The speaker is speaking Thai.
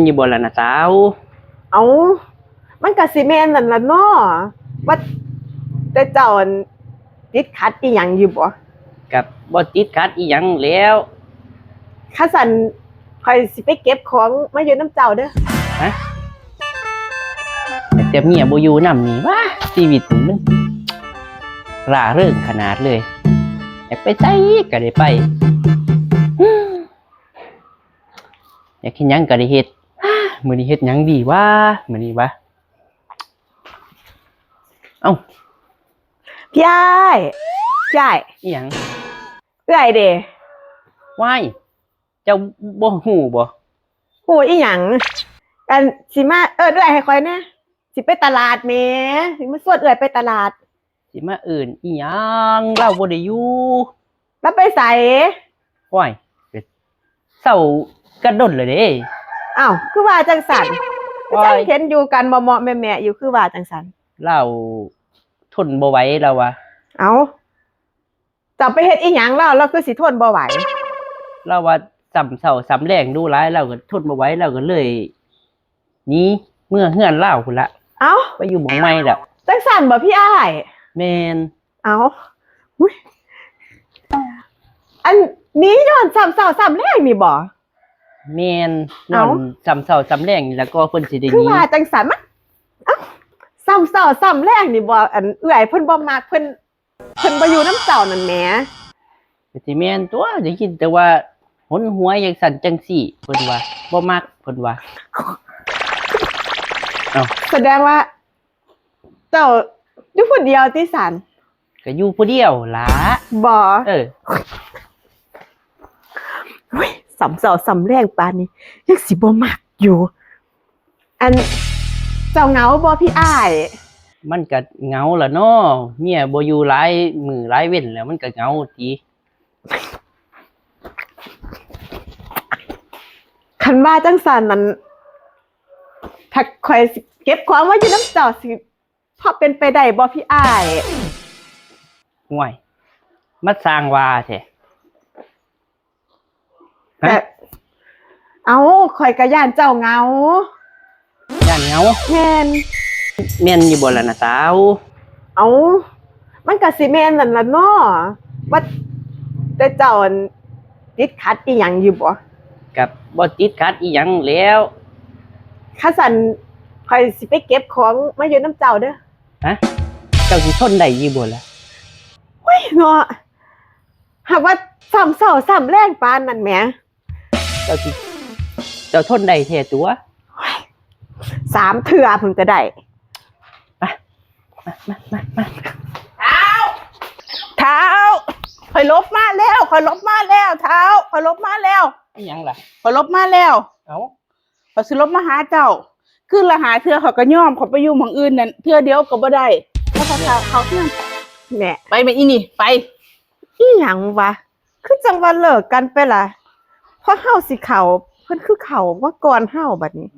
อยู่บ่ล่ะนะสาวเอามันก็สิแม่นนั่นล่ะเนาะว่าแต่เจ้าติดขัดอีหยังอยู่บ่กับบ่ติดขัดอีหยังแล้วคันสั่นข่อยสิไปเก็บของมาอยู่น้ำเจ้าเด้อฮะแต่เมียบ่อยู่นำนี่วะชีวิตนี่มันร่าเริงขนาดเลยอยากไปไสก็ได้ไปอยากเฮ็ดหยังก็ได้เฮ็ดมื้อนี้เฮ็ดหยังดีวะมื้อนี้วะเอ้าพี่อ้ายอีหยังเอื้อยเด้ว้ายเจ้าบ่ฮู้บ่ฮู้อีหยังกันสิมาเอื้อยให้ข่อยแน่สิไปตลาดแหมสิมาสวดเอื้อยไปตลาดสิมาเอิ้นอีหยังเราบ่ได้อยู่แล้วไปไสว้ายเซากระดนเลยเด้อ้าวคือว่าจังซั่นจังเห็นอยู่กันเหมาะๆแม่ๆอยู่คือว่าจังซั่นเราทนบ่ไหวแล้ววะเอ้าจะไปเฮ็ดอีหยังแล้วคือสิทนบ่ไหวเราว่าซ้ำเช้าซ้ำแรงดูหลายเราก็ทนบ่ไหวเราก็เลยหนีเมื่อเฮือนเราพุ่นละเอ้าไปอยู่หม้องใหม่แล้วจังซั่นบ่พี่อ้ายแม่นเอ้าอุ๊ยอันนี้ย้อนซ้ำเช้าซ้ำแรงนี่บ่แม่นนอนซ้ำเช้าซ้ำแรงแล้วก็เพิ่นสิได้หนีคือว่าจังซั่นมันเอ้าซ้ำเช้าซ้ำแรงนี่บ่อันเอื้อยเพิ่นบ่มักเพิ่นบ่อยู่นำเจ้านั่นแหมก็สิแม่นตัวได้ยินแต่ว่าหนหวยจังซั่นจังซี่เพิ่นว่าบ่มักเพิ่นว่าเอ้าแสดงว่าเจ้าอยู่ผู้เดียวติสันก็อยู่ผู้เดียวล่ะบ่เฮ้ยซ้ำเช้าซ้ำแรงปานนี้ยังสิบ่มักอยู่อันเจ้าเหงาบ่พี่อ้ายมันก็เหงาล่ะเนาะเมียบ่อยู่หลายมื้อหลายเว้นแล้วมันก็เหงาติคันว่าจังซั่นนั้นถ้าข่อยสิเก็บของไว้อยู่นำเจ้าสิพอเป็นไปได้บ่พี่อ้ายห่วยมาสร้างว่าแท้ฮะเอ้าข่อยก็ย้านเจ้าเหงาย่านเหงาแม่นอยู่บ่ล่ะนะสาวเอ้ามันก็สิแม่นนั่นล่ะเนาะว่าแต่เจ้าติดขัดอีหยังอยู่บ่กับบ่ติดขัดอีหยังแล้วคันสั่นข่อยสิไปเก็บของมาอยู่น้ำเจ้าเด้อฮะเจ้าสิทนได้อยู่บ่ล่ะเฮ้ยเนาะหากว่าซ้ำเช้าซ้ำแรงปานนั้นแหมเจ้าทนได้แท้ตัว3เทื่อเพิ่นก็ได้มาเท้าข่อยลบมาแล้วเท้าข่อยลบมาแล้วอีหยังล่ะข่อยลบมาแล้วเอ้าข่อยสิลบมาหาเจ้าคือละหาเทื่อเขาก็ยอมเขาไปอยู่หม้องอื่นนั่นเทื่อเดียวก็บ่ได้เขาเทื่อแหน่ไปแม่อีนี่ไปอีหยังวะคือจังว่าเลิกกันไปล่ะเพราะเฮาสิเข้าเพิ่นคือเข้ามาก่อนเฮาบัดนี้